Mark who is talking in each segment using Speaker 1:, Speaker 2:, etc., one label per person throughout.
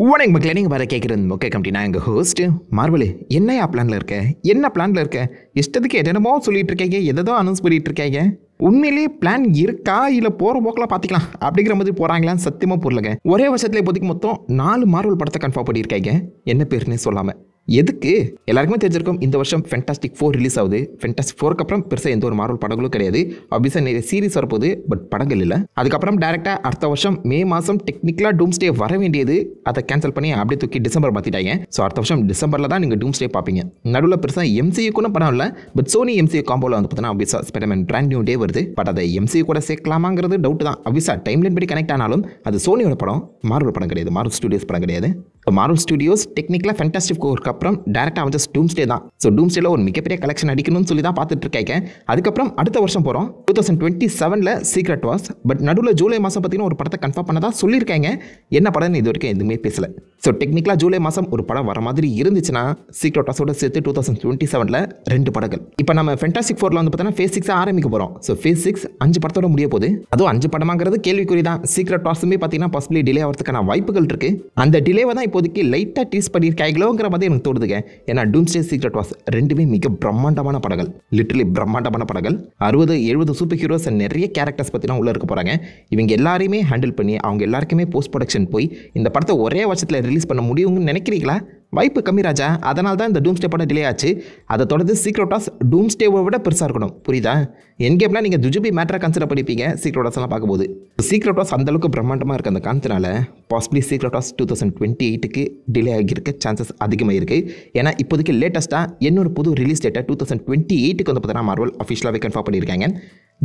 Speaker 1: வணக்கம் மக்களே, நீங்கள் வேறு கேட்குறது ஓகே கம்பெனி. நான் எங்கள் ஹோஸ்ட்டு மார்வலு. என்னையா பிளானில் இருக்க? என்ன பிளானில் இருக்க? இஷ்டத்துக்கு என்னென்னமோ சொல்லிட்டு இருக்கீங்க, எதோ அனௌன்ஸ் பண்ணிட்டு இருக்கீங்க. உண்மையிலேயே பிளான் இருக்கா இல்லை போகிற போக்கில் பார்த்துக்கலாம் அப்படிங்கிற மாதிரி போகிறாங்களான்னு சத்தியமாக புரியலங்க. ஒரே வருஷத்துல இப்போதைக்கு மொத்தம் 4 மார்வல் படத்தை கன்ஃபார்ம் பண்ணியிருக்காங்க. என்ன பேருன்னு சொல்லாமல் எதுக்கு? எல்லாருக்குமே தெரிஞ்சிருக்கும் இந்த வருஷம் ஃபென்டாஸ்டிக் 4 ரிலீஸ் ஆகுது. ஃபென்டாஸ்டிக் 4க்கு அப்புறம் பெருசாக எந்த ஒரு மார்வல் படங்களும் கிடையாது. ஆப்வியஸாக நிறைய சீரிஸ் வரப்போகுது, பட் படங்கள் இல்லை. அதுக்கப்புறம் டேரெக்டாக அடுத்த வருஷம் மே மாதம் டெக்னிக்கலாக டூம்ஸ்டே வர வேண்டியது, அதை கேன்சல் பண்ணி அப்படியே தூக்கி டிசம்பர் மாற்றிட்டாங்க. ஸோ அடுத்த வருஷம் டிசம்பரில் தான் நீங்கள் டூம்ஸ்டே பார்ப்பீங்க. நடுவில் பெருசாக MCU கூட படம் இல்லை, பட் சோனி MCU காம்போவில் வந்து பார்த்தீங்கன்னா ஆப்வியஸாக ஸ்பைடர்மேன் பிராண்ட் நியூ டே வருது. பட் அதை MCU கூட சேர்க்கலாமாங்கிறது டவுட் தான். ஆப்வியஸாக டைம்லைன் படி கனெக்ட் ஆனாலும் அது சோனியோட படம், மார்வல் படம் கிடையாது, மார்வல் ஸ்டுடியோஸ் படம் கிடையாது. மார்வல் ஸ்டுடியோஸ் டெக்னிக்கலாக ஃபென்டாஸ்டிக் 4க்கு அப்புறம் டேரெக்டாக வந்து டூம்ஸ்டே தான். ஸோ டூம்ஸ்டேல ஒரு மிகப்பெரிய கலெக்ஷன் அடிக்கணும்னு சொல்லி தான் பார்த்துட்டு இருக்காங்க. அதுக்கப்புறம் அடுத்த வருஷம் போகிறோம் 2027 சீக்ரெட் வார்ஸ். பட் நடுவில் ஜூலை மாதம் பார்த்தீங்கன்னா ஒரு படத்தை கன்ஃபார்ம் பண்ணதான் சொல்லியிருக்காங்க. என்ன படம்னு இது வரைக்கும் எதுவுமே பேசலை. ஸோ டெக்னிக்கலாக ஜூலை மாதம் ஒரு படம் வர மாதிரி இருந்துச்சுன்னா சீக்ரெட் வார்ஸோட சேர்த்து 2027 2 படங்கள். இப்போ நம்ம ஃபென்டாஸ்டிக் 4ல வந்து பார்த்தீங்கன்னா ஃபேஸ் 6 ஆரம்பிக்க போகிறோம். ஸோ ஃபேஸ் 6 5 படத்தோட முடிய போகுது. அதுவும் 5 படமாங்கிறது கேள்விக்குறி தான். சீக்ரெட் வார்ஸுமே பார்த்தீங்கன்னா பாசிபிளி டிலே ஆகிறதுக்கான வாய்ப்புகள் இருக்குது. அந்த டிலேவை தான் இப்போதைக்கு லைட்டாக டீஸ் பண்ணியிருக்காங்களோங்கிற மாதிரி எனக்கு தோடுதுங்க. ஏன்னா டூம்ஸ்டே சீக்ரெட் வார்ஸ் ரெண்டுமே மிக பிரம்மாண்டமான படங்கள், லிட்டரலி பிரம்மாண்டமான படங்கள். 60-70 சூப்பர் ஹீரோஸ் நிறைய கேரக்டர்ஸ் பற்றினா உள்ளே இருக்க போகிறாங்க. இவங்க எல்லாரையுமே ஹேண்டில் பண்ணி அவங்க எல்லாருக்குமே போஸ்ட் ப்ரொடக்ஷன் போய் இந்த படத்தை ஒரே வருஷத்தில் ரிலீஸ் பண்ண முடியும்னு நினைக்கிறீங்களா? வாய்ப்பு கம்மி ராஜா. அதனால தான் இந்த டூம்ஸ்டே படம் டிலே ஆச்சு. அதை தொடர்ந்து சீக்ரெட் வார்ஸ் டூம்ஸ்டேவை விட பெருசாக இருக்கணும், புரியுதா? என் கேம்லாம் நீங்கள் ஜுஜுபி மேட்டரை கன்சிடர் பண்ணிப்பீங்க சீக்ரெட் வார்ஸ் எல்லாம் பார்க்கும்போது. சீக்ரெட் வார்ஸ் அந்தளவுக்கு பிரம்மாண்டமாக இருக்குது. அந்த காரணத்தினால பாசிபிளி சீக்ரெட் வார்ஸ் 2028க்கு டிலே ஆகியிருக்க சான்சஸ் அதிகமாக இருக்குது. ஏன்னா இப்போதைக்கு லேட்டஸ்ட்டாக இன்னொரு புது ரிலீஸ் டேட்டை 2028க்கு வந்து பார்த்தீங்கன்னா மார்வல் அஃபிஷியலாகவே கன்ஃபார்ம் பண்ணியிருக்காங்க.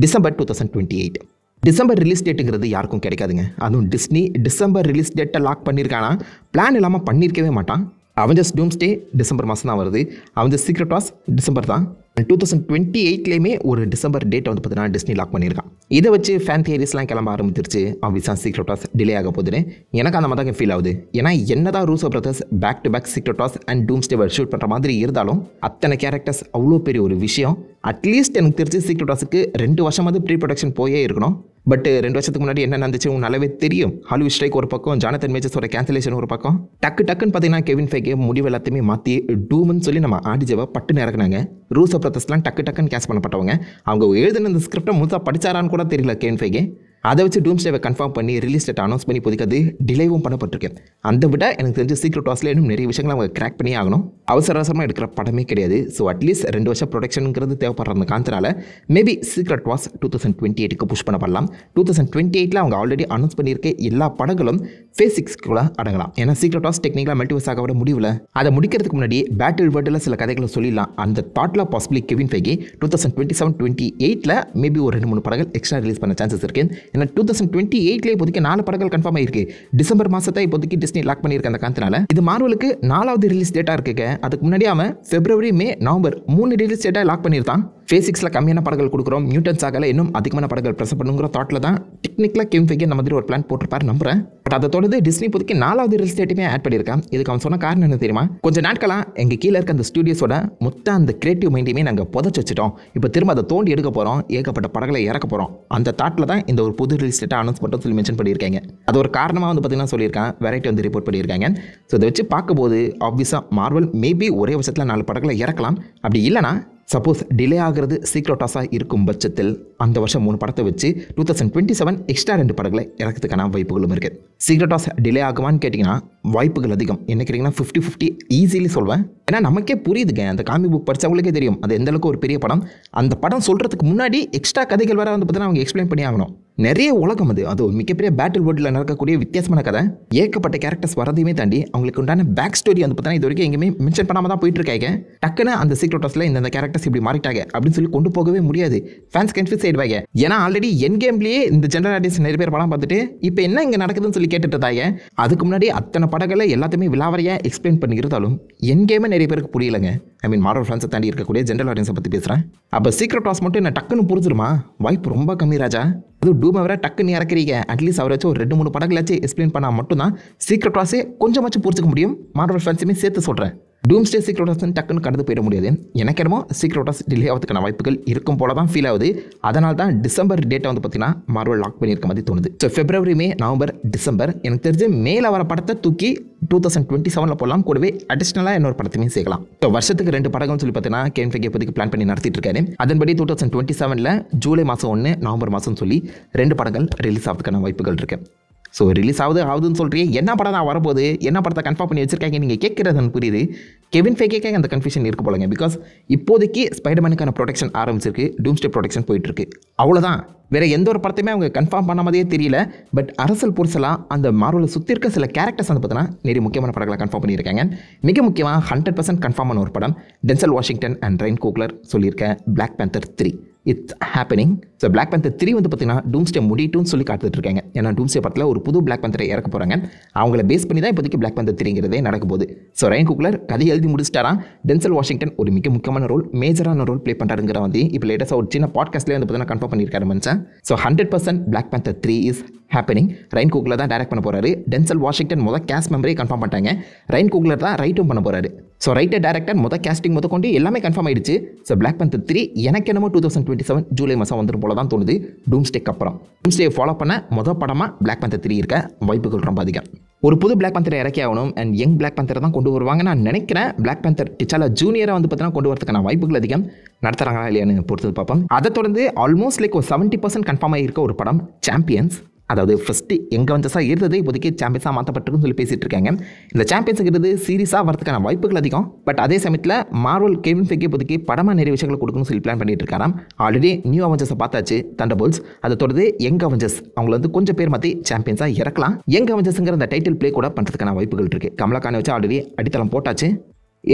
Speaker 1: டிசம்பர் 2028. டிசம்பர் ரிலீஸ் டேட்டுங்கிறது யாருக்கும் கிடைக்காதுங்க. அதுவும் டிஸ்னி டிசம்பர் ரிலீஸ் டேட்டை லாக் பண்ணியிருக்கானா பிளான் இல்லாமல் பண்ணியிருக்கவே மாட்டான். அவெஞ்சர்ஸ் டூம்ஸ்டே டிசம்பர் மாதம் தான் வருது. அவெஞ்சர்ஸ் சீக்ரெட் வார்ஸ் டிசம்பர் தான். 2028லேயுமே ஒரு டிசம்பர் டேட்டை வந்து பார்த்தீங்கன்னா டிஸ்னி லாக் பண்ணியிருக்கான். இதை வச்சு ஃபேன் தியரிஸ்லாம் கிளம்ப ஆரம்பிச்சிருச்சு. ஆப்வியஸாக சீக்ரெட் வார்ஸ் டிலே ஆக போகுதுன்னு எனக்கு அந்த மாதிரி தான் ஃபீல் ஆகுது. ஏன்னா என்னதான் Russo Brothers back to back Secret Wars and Doomsday shoot பண்ணுற மாதிரி இருந்தாலும் அத்தனை கேரக்டர்ஸ் அவ்வளோ பெரிய ஒரு விஷயம். அட்லீஸ்ட் எனக்கு தெரிஞ்சு சீக்ரெட் வார்ஸுக்கு 2 வருஷமாவது ப்ரீ ப்ரொடக்ஷன் போயே இருக்கணும். பட் 2 வருஷத்துக்கு முன்னாடி என்ன நடந்துச்சு உங்களுக்கு நல்லாவே தெரியும். ஹாலிவுட் ஸ்ட்ரைக் ஒரு பக்கம், ஜானத்தன் மேஜர்ஸோட கேன்சலேஷன் ஒரு பக்கம். டக்குன்னு பார்த்தீங்கன்னா கெவின் ஃபைகே முடிவு எல்லாத்தையுமே மாற்றி டூம்னு சொல்லி நம்ம ஆடிஜவை பட்டுன்னு இறக்குனாங்க. ரூசோ பிரதர்ஸ்லாம் டக்குன்னு கேஸ் பண்ணப்பட்டவங்க. அவங்க எழுதின இந்த ஸ்கிரிப்டை முழுசாக படிச்சாரான்னு கூட தெரியல கெவின் ஃபைகே. அதை வச்சு டூம்ஸ்டேவை கன்ஃபார்ம் பண்ணி ரிலீஸ் டேட் அனௌன்ஸ் பண்ணி இப்போதைக்கு அது டிலேவும் பண்ணப்பட்டிருக்கேன். அந்த விட எனக்கு தெரிஞ்ச சீக்ரெட் வார்ஸில் இன்னும் நிறைய விஷயங்கள் அவங்க கிராக் பண்ணி ஆகணும். அவசரமாக எடுக்கிற படமே கிடையாது. ஸோ அட்லீஸ்ட் 2 வருஷம் ப்ரொடக்ஷனுங்கிறது தேவைப்படுற அந்த காரணத்தினால மேபி சீக்ரெட் வார்ஸ் 2028க்கு புஷ் பண்ணப்படலாம். 2028ல் அவங்க ஆல்ரெடி அனௌன்ஸ் பண்ணியிருக்க எல்லா படங்களும் ஃபேஸ் 6க்குள்ள அடங்கலாம். ஏன்னா சீக்ரெட் வார்ஸ் டெக்னிக்கலாக மல்டிவர்ஸ் ஆக விட முடியல. அதை முடிக்கிறதுக்கு முன்னாடி பேட்டில் வேர்ல்டில் சில கதைகளை சொல்லிடலாம். அந்த தாட்டில் பாசிபிளி கெவின் ஃபைகே 2027-28ல் மேபி ஒரு 2-3 படங்கள் எக்ஸ்ட்ரா ரிலீஸ் பண்ண சான்சஸ் இருக்குது. ஏன்னா 2028லேயே இப்போதைக்கு 4 படங்கள் கன்ஃபார்ம் ஆயிருக்கு. டிசம்பர் மாதத்தை இப்போதைக்கு டிஸ்னி லாக் பண்ணியிருக்க அந்த காரணத்தினால இது மார்வலுக்கு 4வது ரிலீஸ் டேட்டாக இருக்குங்க. அதுக்கு முன்னாடி அவன் பிப்ரவரி, மே, நவம்பர் 3 ரிலீஸ் டேட்டாக லாக் பண்ணியிருந்தான். ஃபேஸ் 6ல கம்மியான படங்கள் கொடுக்குறோம், மியூட்டன்ஸ் ஆகல இன்னும் அதிகமான படங்கள் ப்ரெஸ் பண்ணுங்கிற தாட்டில் தான் டெக்னிக்கலாக கெவின் ஃபைகே இந்த மாதிரி ஒரு பிளான் போட்டிருப்பாரு நம்புறேன். பட் அதை தொடர்ந்து டிஸ்னி இப்போதைக்கு 4வது ரிலீஸ் டேட்டுமே ஆட் பண்ணியிருக்கான். இதுக்கு அவன் சொன்ன காரணம் என்ன தெரியுமா? கொஞ்சம் நாட்களாக எங்கள் கீழே இருக்க அந்த ஸ்டுடியோஸோட மொத்த அந்த கிரியேட்டிவ் மைண்டையுமே நாங்கள் புதைச்சி வச்சுட்டோம். இப்போ திரும்ப அதை தோண்டி எடுக்க போகிறோம், ஏகப்பட்ட படங்களை இறக்க போகிறோம். அந்த தாட்டில் தான் இந்த ஒரு புது ரிலீஸ் டேட்டை அனௌன்ஸ் பண்ண சொல்லி மென்ஷன் பண்ணியிருக்காங்க. அது ஒரு காரணமாக வந்து பார்த்தீங்கன்னா சொல்லியிருக்காங்க, வெரைட்டி வந்து ரிப்போர்ட் பண்ணியிருக்காங்க. ஸோ இதை வச்சு பார்க்கும்போது ஆப்வியஸாக மார்வல் மேபி ஒரே வருஷத்தில் 4 படங்களை இறக்கலாம். அப்படி இல்லைனா சப்போஸ் டிலே ஆகிறது சீக்ரெட் வார்ஸாக இருக்கும் பட்சத்தில் அந்த வருஷம் 3 படத்தை வச்சு 2027 எக்ஸ்ட்ரா 2 படங்களை இறக்கிறதுக்கான வாய்ப்புகளும் இருக்குது. சீக்ரெட் வார்ஸ் டிலே ஆகுமான்னு கேட்டிங்கன்னா வாய்ப்புகள் அதிகம். என்ன கேட்டிங்கன்னா 50-50 ஈஸிலி சொல்வேன். ஏன்னா நமக்கே புரியுதுங்க, அந்த காமிக் புக் படித்தவங்களுக்கே தெரியும் அது எந்தளவுக்கு ஒரு பெரிய படம். அந்த படம் சொல்கிறதுக்கு முன்னாடி எக்ஸ்ட்ரா கதைகள் வேறு வந்து பார்த்தீங்கன்னா அவங்க எக்ஸ்பிளைன் பண்ணி ஆகணும். நிறைய உலகம் அது ஒரு மிகப்பெரிய பேட்டில் வேர்ல்டில் நடக்கக்கூடிய வித்தியாசமான கதை. ஏகப்பட்ட கேரக்டர்ஸ் வரதையுமே தாண்டி அவங்களுக்கு உண்டான பேக் ஸ்டோரி வந்து பார்த்தீங்கன்னா இது வரைக்கும் எங்கேயுமே மென்ஷன் பண்ணாமல் தான் போயிட்டு இருக்காங்க. டக்குன்னு அந்த சீக்ரெட் வார்ஸில் இந்த கேரக்டர்ஸ் இப்படி மாறிட்டாங்க அப்படின்னு சொல்லி கொண்டு போகவே முடியாது. ஃபேன்ஸ் கன்ஃபியூஸ் ஆயிடுவாங்க. ஏன்னா ஆல்ரெடி என் கேம்லேயே இந்த ஜெனரல் ஆடியன்ஸ் நிறைய பேர் படம் பார்த்துட்டு இப்போ என்ன இங்கே நடக்குதுன்னு சொல்லி கேட்டுட்டு இருந்தாங்க. அதுக்கு முன்னாடி அத்தனை படங்களை எல்லாத்தையுமே விலாவரியாக எக்ஸ்பிளைன் பண்ணியிருந்தாலும் என் கேமே நிறைய பேருக்கு புரியலைங்க. ஐ மீன் மார்வல் ஃபேன்ஸை தாண்டி இருக்கக்கூடிய ஜெனரல் ஆடியன்ஸை பற்றி பேசுகிறேன். அப்போ சீக்ரெட் வார்ஸ் மட்டும் என்ன டக்குன்னு புரிஞ்சிருமா? வாய்ப்பு ரொம்ப கம்மி ராஜா. அதுவும் டூமை வர டக்குன்னு இறக்குறீங்க. அட்லீஸ்ட் அவரை வச்சு ஒரு 2-3 படங்களாச்சும் எக்ஸ்பிளைன் பண்ணால் மட்டும்தான் சீக்ரெட் வார்ஸே கொஞ்சமாச்சும் புரிஞ்சுக்க முடியும். மார்வல் ஃபேன்ஸுமே சேர்த்து சொல்கிறேன். டூம்ஸ்டே சீக்ரெட் வார்ஸ் டக்குன்னு கடந்து போயிட முடியாது. எனக்கு என்னமோ சீக்ரெட் வார்ஸ் டிலே ஆகிறதுக்கான வாய்ப்புகள் இருக்கும் போல தான் ஃபீல் ஆகுது. அதனால தான் டிசம்பர் டேட்டை வந்து பார்த்தீங்கன்னா மார்வல் லாக் பண்ணியிருக்க மாதிரி தோணுது. So February, May, November, December எனக்கு தெரிஞ்சு மேலே வர படத்தை தூக்கி 2027 போடலாம். கூடவே அடிஷ்னலாக இன்னொரு படத்தையுமே சேர்க்கலாம். ஸோ வருஷத்துக்கு 2 படங்கள்னு சொல்லி பார்த்தீங்கன்னா கெவின் ஃபெய்கே இப்போதைக்கு பிளான் பண்ணி நடத்திட்டு இருக்காரு. அதன்படி 2027 ஜூலை மாதம் 1, நவம்பர் மாதம் சொல்லி 2 படங்கள் ரிலீஸ் ஆகிறதுக்கான வாய்ப்புகள் இருக்கு. ஸோ ரிலீஸ் ஆகுதுன்னு சொல்கிறீங்க, என்ன படம் தான் வரப்போகுது, என்ன படத்தை கன்ஃபார்ம் பண்ணி வச்சிருக்காங்க நீங்கள் கேட்குறதுன்னு புரியுது. கெவின் ஃபெய்கே அந்த கன்ஃபியூஷன் இருக்கு போலங்க. பிகாஸ் இப்போதைக்கு ஸ்பைடர்மேனுக்கான ப்ரொடக்ஷன் ஆரம்பிச்சிருக்கு, டூம்ஸ்டே ப்ரொடக்ஷன் போயிட்டுருக்கு, அவ்வளோதான். வேறு எந்த ஒரு படத்தையுமே அவங்க கன்ஃபார்ம் பண்ண மாதிரியே தெரியல. பட் அரசல் புரிசலாக அந்த மார்வலை சுற்றி இருக்க சில கேரக்டர்ஸ் வந்து பார்த்தீங்கன்னா நிறைய முக்கியமான படங்களை கன்ஃபார்ம் பண்ணியிருக்காங்க. மிக முக்கியமாக 100% கன்ஃபார்ம் பண்ண ஒரு படம் Denzel Washington and Ryan Coogler சொல்லியிருக்க Black panther 3 it's happening. So Black panther 3 வந்து பார்த்தீங்கன்னா டூம்ஸ்டே முடிட்டுன்னு சொல்லி காத்துட்டு இருக்காங்க. ஏன்னா டூம்ஸ்டே படத்தில் ஒரு புது பிளாக் பேந்தரை இறக்க போகிறாங்க. அவங்கள பேஸ் பண்ணி தான் இப்போதைக்கு பிளாக் பேந்தர் 3ங்கிறதே நடக்க போகுது. ஸோ ரைன் கோக்லர் கதை எழுதி முடிச்சிட்டாராம். டென்சல் வாஷிங்டன் ஒரு மிக முக்கியமான ரோல், மேஜரான ரோல் ப்ளே பண்ணுறாருங்கிற வந்து இப்போ லேட்டஸ்ட்டாக ஒரு சின்ன பாட்காஸ்ட்லேயே வந்து பார்த்தீங்கன்னா கன்ஃபார்ம் பண்ணியிருக்காரு மனுஷன். So 100% black panther 3 is happening. Ryan Coogler தான் டைரக்ட் பண்ண போகிறாரு. டென்சல் வாஷிங்டன் கேஸ்ட் மெம்பரே கன்ஃபார்ம் பண்ணிட்டாங்க. ரைன் கோக்லர் தான் ரைட்டும் பண்ண போகிறாரு. ஸோ ரைட்டர் டேரக்டர் கேஸ்டிங் கொண்டு எல்லாமே கன்ஃபார்ம் ஆயிடுச்சு. ஸோ பிளாக் பேந்தர் 3 எனக்கு என்னமோ 2027 ஜூலை மாதம் வந்துடும் போல தான் தோணுது. டூம்ஸ்டேக்கு அப்புறம் டூம்ஸ்டே ஃபாலோ பண்ண படமாக பிளாக் பேந்தர் 3 இருக்க வாய்ப்புகள் ரொம்ப அதிகம். ஒரு புது பிளாக் பேந்தரை இறக்கி ஆகணும் அண்ட் யங் பிளாக் பேந்தரை தான் கொண்டு வருவாங்க நான் நினைக்கிறேன். பிளாக் பேந்தர் டிச்சாலா ஜூனியரை வந்து பார்த்தீங்கன்னா கொண்டு வரதுக்கான வாய்ப்புகள் அதிகம். நடத்துகிறாங்களா இல்லையான்னு பொறுத்து பார்ப்போம். அதை தொடர்ந்து ஆல்மோஸ்ட் லைக் ஒரு 70% கன்ஃபார்ம் ஆகியிருக்க ஒரு படம் சாம்பியன்ஸ். அதாவது ஃபஸ்ட்டு எங்கே வந்தஸாக இருந்தது இப்போதைக்கு சாம்பியன்ஸாக மாற்றப்பட்டிருக்குன்னு சொல்லி பேசிகிட்டு இருக்காங்க. இந்த சாம்பியன்ஸுங்கிறது சீரியஸாக வரதுக்கான வாய்ப்புகள் அதிகம். பட் அதே சமயத்தில் மார்வல் கெவின் ஃபெய்கே இப்போதைக்கு படமாக நிறைய விஷயங்களை கொடுக்கணும்னு சொல்லி பிளான் பண்ணிட்டு இருக்காராம். ஆல்ரெடி நியூ அவெஞ்சர்ஸை பார்த்தாச்சு, தண்டர்போல்ட்ஸ். அதை தொடர்ந்து யங் அவெஞ்சர்ஸ் அவங்கள வந்து கொஞ்சம் பேர் மாற்றி சாம்பியன்ஸாக இறக்கலாம். யங் அவெஞ்சர்ஸுங்கிற அந்த டைட்டில் பிளே கூட பண்ணுறதுக்கான வாய்ப்புகள் இருக்குது. கமலா கானை வச்சு ஆல்ரெடி அடித்தளம் போட்டாச்சு.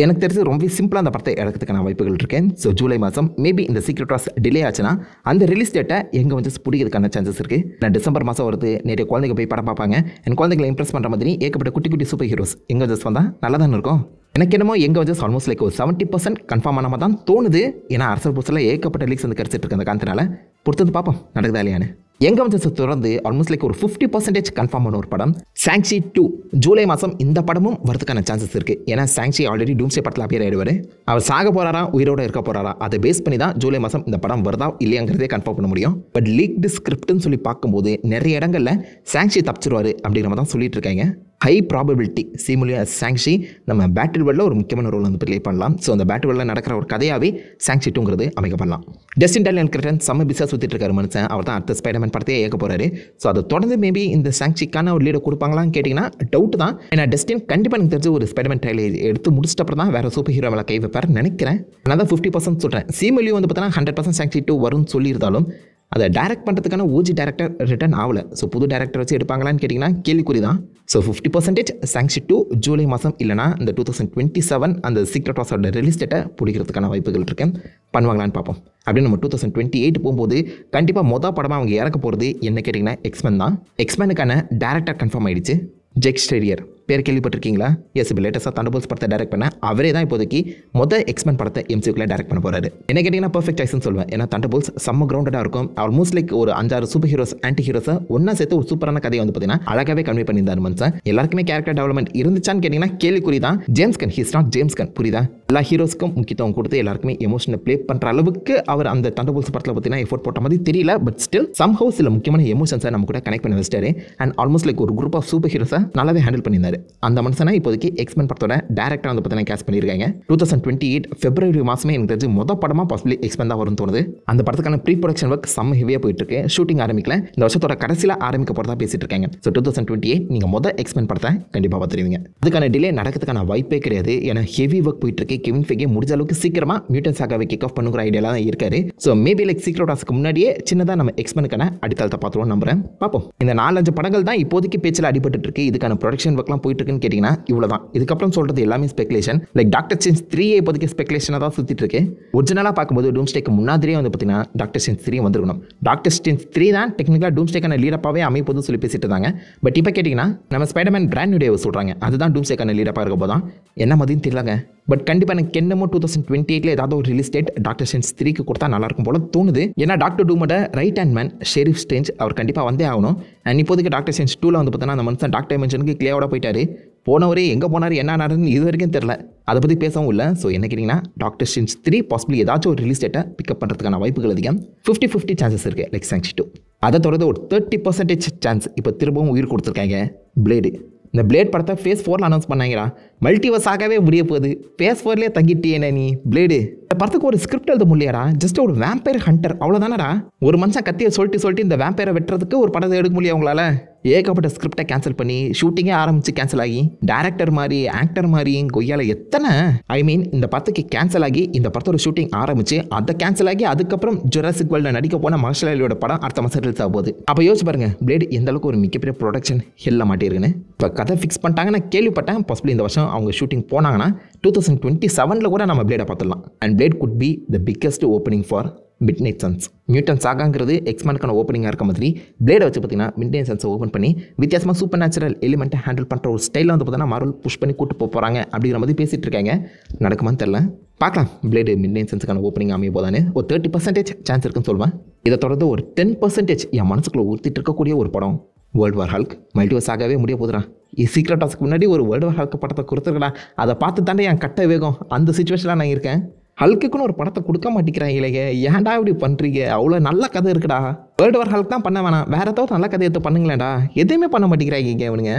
Speaker 1: எனக்கு தெரிஞ்சு ரொம்ப சிம்பிளாக அந்த படத்தை இறக்கிறதுக்கான வாய்ப்புகள் இருக்கேன். ஸோ ஜூலை மாதம் மேபி இந்த சீக்ரெட் வார்ஸ் டிலே ஆச்சுன்னா அந்த ரிலீஸ் டேட்டை எங்கே வந்து பிடிக்கிறதுக்கான சான்சஸ் இருக்குது. நான் டிசம்பர் மாதம் வருது, நிறைய குழந்தைங்க போய் படம் பார்ப்பாங்க. என் குழந்தைங்களை இம்ப்ரெஸ் பண்ணுற மாதிரி ஏகப்பட்ட குட்டி குட்டி சூப்பர் ஹீரோஸ் எங்கே வந்து வந்தால் நல்லா தானே இருக்கும். எனக்கு என்னமோ எங்கே வந்து ஆல்மோஸ்ட் லைக் ஒரு 70% கன்ஃபார்ம் ஆன மாதிரி தான் தோணுது. ஏன்னா அரசல் புதுசில் ஏகப்பட்ட லீக்ஸ் வந்து கிடச்சிட்டு இருக்கு அந்த காரணத்தினால. பொறுத்தது பார்ப்போம் நடக்குதா இல்லையான்னு. எங்கே வந்து தொடர்ந்து ஆல்மோஸ்ட் லைக் ஒரு 50% கன்ஃபார்ம் பண்ண ஒரு படம் சாங்ஷி 2 ஜூலை மாதம். இந்த படமும் வரதுக்கான சான்சஸ் இருக்குது. ஏன்னா சாங்ஷி ஆல்ரெடி டூம்ஸ்டே படத்தில் அப்பியர் ஆகிடுவார். அவர் சாக போகிறாரா உயிரோடு இருக்க போகிறாரா அதை பேஸ் பண்ணி தான் ஜூலை மாதம் இந்த படம் வருதா இல்லையாங்கிறதே கன்ஃபார்ம் பண்ண முடியும். பட் லீக்டு ஸ்கிரிப்ட்னு சொல்லி பார்க்கும்போது நிறைய இடங்களில் சாங்ஷி தப்பிச்சிருவார் அப்படிங்கிற மாதிரி தான் சொல்லிட்டு இருக்காங்க. ஹை ப்ராபபிலிட்டி சீமுலியா சாங்ஷி நம்ம பேட்டில் வேர்ல்டில் ஒரு முக்கியமான ரோல் வந்து ப்ளே பண்ணலாம். ஸோ அந்த பேட்டில் வேர்ல்டில் நடக்கிற ஒரு கதையாகவே சாங்ஷி 2ங்கிறது அமைக்கப்படலாம். டெஸ்டின் டேனியல் கிரேட்டன் செம்ம பிஸியாக சுற்றிட்டு இருக்காரு மனுஷன். அவர் தான் அடுத்த ஸ்பைடர்மேன் படத்தையே ஏற்க போகிறாரு. ஸோ அதை தொடர்ந்து மேபி இந்த சாங்ஷிக்கான ஒரு லீடை கொடுப்பாங்களான்னு கேட்டிங்கன்னா டவுட் தான். ஏன்னா டெஸ்டின் கண்டிப்பாக எனக்கு தெரிஞ்சு ஒரு ஸ்பைடர்மேன் ட்ரைலர் எடுத்து முடிச்சிட்ட அப்புறம் தான் வேறு சூப்பர் ஹீரோ மேலே கை வைப்பார் நினைக்கிறேன். நான் தான் 50% சொல்கிறேன். சீமுலியும் வந்து பார்த்தீங்கன்னா 100% சாங்ஷி 2 வரும்னு சொல்லியிருந்தாலும் அதை டைரக்ட் பண்ணுறதுக்கான ஓஜி டேரக்டர் ரிட்டர்ன் ஆகலை. ஸோ புது டேரக்டர் வச்சு எடுப்பாங்களான்னு கேட்டிங்கன்னா கேள்விக்குறி தான். ஸோ 50% சாங்ஷி 2 ஜூலை மாதம் இல்லைனா இந்த 2027 அந்த சீக்ரெட் வார்ஸோட ரிலீஸ் டேட்டை பிடிக்கிறதுக்கான வாய்ப்புகள் இருக்கேன். பண்ணுவாங்களான்னு பார்ப்போம். அப்படின்னு நம்ம 2028 போகும்போது கண்டிப்பாக படமாக அவங்க இறக்க போகிறது என்ன கேட்டிங்கன்னா எக்ஸ்மேன் தான். எக்ஸ்மேனுக்கான டேரக்டர் கன்ஃபார்ம் ஆகிடுச்சு. ஜெக் ஸ்டேரியர் பேர் கேள்விப்பட்டிருக்கீங்களா? எஸ், இப்போ லேட்டஸ்ட்டாக தண்டர்போல்ட்ஸ் படத்தை டைரக்ட் பண்ண அவரே தான் இப்போதைக்கு எக்ஸ்மேன் படத்தை MCUக்குள்ளே டைரக்ட் பண்ண போகிறாரு. என்ன கேட்டிங்கன்னா பர்ஃபெக்ட் சாய்ஸ்னு சொல்லுவேன். ஏன்னா தண்டர்போல்ட்ஸ் செம்ம கிரவுண்டடாக இருக்கும். ஆல்மோஸ்ட் லைக் ஒரு 5-6 சூப்பர் ஹீரோஸ் ஆன்டி ஹீரோஸை ஒன்றா சேர்த்து ஒரு சூப்பரான கதையை வந்து பார்த்தீங்கன்னா அழகாகவே கன்வே பண்ணியிருந்தார் மனுஷன். எல்லாருக்குமே கேரக்டர் டெவலப்மெண்ட் இருந்துச்சான்னு கேட்டிங்கன்னா கேள்விக்குறி தான். James gun he's not James கன், புரியுதா? எல்லா ஹீரோஸ்க்கும் முக்கியத்துவம் கொடுத்து எல்லாருக்குமே எமோஷனை ப்ளே பண்ணுற அளவுக்கு அவர் அந்த தண்டர்போல்ட்ஸ் படத்தில் பார்த்தீங்கன்னா எஃபோர்ட் போட்ட மாதிரி தெரியல. பட் ஸ்டில் சம்ஹவ் சில முக்கியமான எமோஷன்ஸை நம்ம கூட கனெக்ட் பண்ணி வச்சிட்டாரு. அண்ட் ஆல்மோஸ்ட் லைக் ஒரு குரூப் ஆஃப் சூப்பர் ஹீரோஸை நல்லாவே ஹேண்டில் பண்ணியிருந்தாரு. அந்த மனுஷனை இப்போதைக்கு எக்ஸ்மேன் படத்தோட டேரக்டர் வந்து பார்த்தீங்கன்னா கேஸ்ட் பண்ணியிருக்காங்க. 2028 February மாதமே எனக்கு தெரிஞ்சு படமாக பாசிபிளி எக்ஸ்மேன் தான் வரும்னு தோணுது. அந்த படத்துக்கான ப்ரீ ப்ரொடக்ஷன் ஒர்க் செம்ம ஹெவியாக போயிட்டு இருக்கு. ஷூட்டிங் ஆரம்பிக்கல, இந்த வருஷத்தோட கடைசியில் ஆரம்பிக்க போகிறதா பேசிட்டு இருக்காங்க. ஸோ 2028 நீங்கள் எக்ஸ்மேன் படத்தை கண்டிப்பாக பார்த்துருவீங்க. அதுக்கான டிலே நடக்கிறதுக்கான வாய்ப்பே கிடையாது. ஏன்னா ஹெவி ஒர்க் போயிட்டு இருக்கு. கெவின் ஃபெய்கே முடிஞ்ச அளவுக்கு சீக்கிரமாக மியூட்டன்ட் சாகாவை கிக் ஆஃப் பண்ணுங்கிற ஐடியாலாம் தான் இருக்காரு. ஸோ மேபி லைக் சீக்ரெட் வார்ஸ்க்கு முன்னாடியே சின்னதாக நம்ம எக்ஸ்மேனுக்கான அடித்தளத்தை பார்த்துருவோம் நம்புறேன். பார்ப்போம். இந்த 4-5 படங்கள் தான் இப்போதைக்கு பேச்சில் அடிபட்டு இருக்கு. இதுக்கான ப்ரொடக்ஷன் ஒர்க்லாம் போயிட்டு இருக்குன்னு கேட்டிங்கன்னா இவ்வளோதான். இதுக்கப்புறம் சொல்கிறது எல்லாமே ஸ்பெகுலேஷன். லைக் டாக்டர் ஸ்ட்ரேஞ்ச் 3 இப்போதைக்கு ஸ்பெகுலேஷனாக தான் சுற்றிட்டு இருக்கு. ஒரிஜினலாக பார்க்கும்போது டூம்ஸ்டேக்கு முன்னாடியே வந்து பார்த்தீங்கன்னா டாக்டர் ஸ்ட்ரேஞ்ச் 3 வந்துருக்கணும். டாக்டர் ஸ்ட்ரேஞ்ச் 3 தான் டெக்னிக்கலாக டூம்ஸ்டேக்கான லீடப்பாகவே அமைப்போது சொல்லி பேசிட்டு இருந்தாங்க. பட் இப்போ கேட்டிங்கன்னா நம்ம ஸ்பைடர்மேன் பிராண்ட் நியூ டே சொல்கிறாங்க. அதுதான் டூம்ஸ்டேக்கான லீடப்பாக இருக்க போதான் என்ன மதியம் தெரியலங்க. பட் கண்டிப்பாக எனக்கு என்னமோ 2028 ஏதாவது ஒரு ரிலீஸ் டேட் டாக்டர் ஸ்ட்ரேஞ்ச் 3க்கு கொடுத்தா நல்லாயிருக்கும் போல தோணுது. ஏன்னா டாக்டர் டூமோட right hand man Sheriff Strange அவர் கண்டிப்பாக வந்தே ஆகணும். அண்ட் இப்போதைக்கு டாக்டர் ஸ்ட்ரேஞ்ச் 2ல வந்து பார்த்தீங்கன்னா அந்த மனுஷன் டாக்டர் டைமென்ஷனுக்கு கிளியரோட போயிட்டாரு. போனவரே எங்கே போனார் என்ன நடன்னு இது வரைக்கும் தெரில. அதை பற்றி பேசவும் இல்லை. ஸோ என்ன கேட்டிங்கன்னா டாக்டர் ஸ்ட்ரேஞ்ச் 3 பாசிபிளி ஏதாச்சும் ஒரு ரிலீஸ் டேட்டை பிக்கப் பண்ணுறதுக்கான வாய்ப்புகள் அதிகம். 50-50 சான்சஸ் இருக்குது லைக் Shang-Chi 2. அதை தொடர்ந்து ஒரு 30% சான்ஸ் இப்போ திரும்பவும் உயிர் கொடுத்துருக்காங்க பிளேடு. இந்த பிளேட் படத்தை ஃபேஸ் 4 அனௌன்ஸ் பண்ணாங்கடா. மல்டிவர்ஸ் ஆகவே முடிய போகுது. ஃபேஸ் 4லேயே தங்கிட்டேனே நீ பிளேடு. இந்த படத்துக்கு ஒரு ஸ்கிரிப்ட் எழுத முடியாடா. ஜஸ்ட் ஒரு வேம்பயர் ஹண்டர் அவ்வளோதானடா. ஒரு மனுஷன் கத்தியை சொல்லிட்டு இந்த வேம்பயரை வெட்டுறதுக்கு ஒரு படத்தை எடுக்க முடியும் அவங்களால. ஏகப்பட்ட ஸ்கிரிப்டை கேன்சல் பண்ணி ஷூட்டிங்கே ஆரம்பித்து கேன்சல் ஆகி டேரக்டர் மாதிரி ஆக்டர் மாதிரி கொய்யால எத்தனை இந்த படத்துக்கு கேன்சல் ஆகி இந்த படத்தோட ஷூட்டிங் ஆரம்பிச்சு அதை கேன்சல் ஆகி அதுக்கப்புறம் ஜுராசிக் வேர்ல்டில் நடிக்க போன மகேஷ் அலியோட படம் அடுத்த மாதம் ரிலீஸ் ஆக போகுது. அப்போ யோசிச்சு பாருங்க பிளேடு எந்த அளவுக்கு ஒரு மிகப்பெரிய ப்ரொடக்ஷன் ஹெல்ல மாட்டிருக்குன்னு. இப்போ கதை ஃபிக்ஸ் பண்ணிட்டாங்க நான் கேள்விப்பட்டேன். பாசிபிளி இந்த வருஷம் அவங்க ஷூட்டிங் போனாங்கன்னா 2027 கூட நம்ம பிளேடை பார்த்துடலாம். And Blade could be the biggest opening for Midnight Sons. Mutant சாகாங்கிறது எக்ஸ்மேனுக்கான ஓப்பனிங்காக இருக்க மாதிரி பிளேடை வச்சு பார்த்தீங்கன்னா மிட்நைட் சன்ஸை ஓப்பன் பண்ணி வித்தியாசமாக சூப்பர் நேச்சுரல் எலிமெண்ட்டை ஹேண்டில் பண்ணுற ஒரு ஸ்டைலில் வந்து பார்த்தீங்கன்னா மார்வல் புஷ் பண்ணி கூட்டு போகிறாங்க அப்படிங்கிற மாதிரி பேசிகிட்டு இருக்காங்க. நடக்குமான்னு தெரில, பார்க்கலாம். பிளேடு மிட்நைட் சன்ஸுக்கான ஓப்பனிங் அமைய போதானே ஒரு 30% சான்ஸ் இருக்குன்னு சொல்லுவேன். இதை தொடர்ந்து ஒரு 10% என் மனசுக்குள்ளே ஊற்றிட்டு இருக்கக்கூடிய ஒரு படம் வேர்ல்டு வார் ஹல்க். மல்டிவர்ஸ் ஆகவே முடிய போதுடா. சீக்ரெட் ஆஃப்க்கு முன்னாடி ஒரு வேர்ல்டு வார் ஹல்க் படத்தை கொடுத்துருக்கடா. அதை பார்த்து தாண்டே என் கட்ட வேகம். அந்த சுச்சுவேஷனில் நான் இருக்கேன். ஹல்க்குன்னு ஒரு படத்தை கொடுக்க மாட்டேங்கிறாங்க இல்லைங்க. ஏன்டா இப்படி பண்ணுறீங்க? அவ்வளோ நல்ல கதை இருக்குடா. வேர்ல்டு வார் ஹல்க் தான் பண்ண வேணாம், வேற ஏதாவது நல்ல கதை எடுத்து பண்ணுங்களேன்டா. எதுவுமே பண்ண மாட்டேங்கிறாங்க இவனுங்க.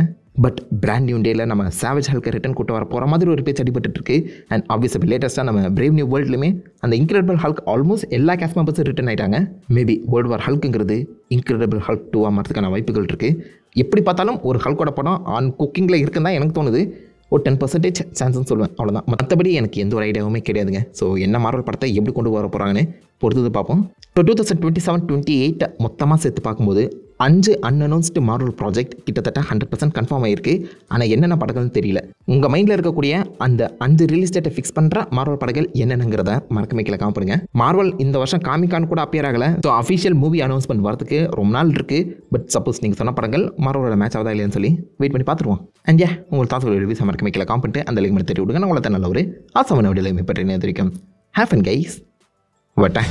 Speaker 1: பட் பிராண்ட் நியூ டேயில் நம்ம சேவேஜ் ஹல்கை ரிட்டன் கூட்டு வர போகிற மாதிரி ஒரு பேச்சு அடிபட்டு இருக்கு. அண்ட் ஆப்வியஸாக லேட்டஸ்ட்டாக நம்ம பிரேவ் நியூ வேர்ல்ட்லையுமே அந்த இன்க்ரெடிபிள் ஹல்க் ஆல்மோஸ்ட் எல்லா கேஸ்ட் மெம்பர்ஸும் ரிட்டன் ஆகிட்டாங்க. மேபி வேர்ல்டு வார் ஹல்க்குங்கிறது இன்க்ரெடிபிள் ஹல்க் 2 மாறதுக்கான வாய்ப்புகள் இருக்குது. எப்படி பார்த்தாலும் ஒரு ஹல்கோட படம் ஆன் குக்கிங்கில் இருக்குன்னு தான் எனக்கு தோணுது. ஒரு 10% சான்ஸ்னு சொல்லுவேன், அவ்வளோதான். மற்றபடி எனக்கு எந்த ஒரு ஐடியாவுமே கிடையாதுங்க. ஸோ என்ன மார்வல் படத்தை எப்படி கொண்டு வர போகிறாங்கன்னு பொறுத்தது பார்ப்போம். ஸோ 2027-28 மொத்தமாக சேர்த்து பார்க்கும்போது 5 அன்அனௌன்ஸ்டு மார்வல் ப்ராஜெக்ட் கிட்டத்தட்ட 100% கன்ஃபார்ம் ஆகிருக்கு. ஆனால் என்னென்ன படங்கள்னு தெரியல. உங்கள் மைண்டில் இருக்கக்கூடிய அந்த 5 ரிலீஸ் டேட்டை ஃபிக்ஸ் பண்ணுற மார்வல் படங்கள் என்னென்னங்கிறத மறக்காம கீழே காமிங்க பண்ணுங்க. மார்வல் இந்த வருஷம் காமிக்கான் கூட அப்பியர் ஆகலை. ஸோ அஃபிஷியல் மூவி அனௌன்ஸ்மெண்ட் வரதுக்கு ரொம்ப நாள் இருக்குது. பட் சப்போஸ் நீங்கள் சொன்ன படங்கள் மார்வலோட மேட்ச் ஆகுதா இல்லையான்னு சொல்லி வெயிட் பண்ணி பார்த்துருவோம். அண்ட் உங்களுக்கு தாத்தோட ரிவ்யூஸ் மறக்காம கீழே காமிட்டு அந்த லிங்க் மட்டும் தெரிவிடுங்க. நான் உங்களை நல்ல ஒரு ஆசமான வீடியோவில் மீட் பண்ணுறேன். Have fun guys. வட்டேன்.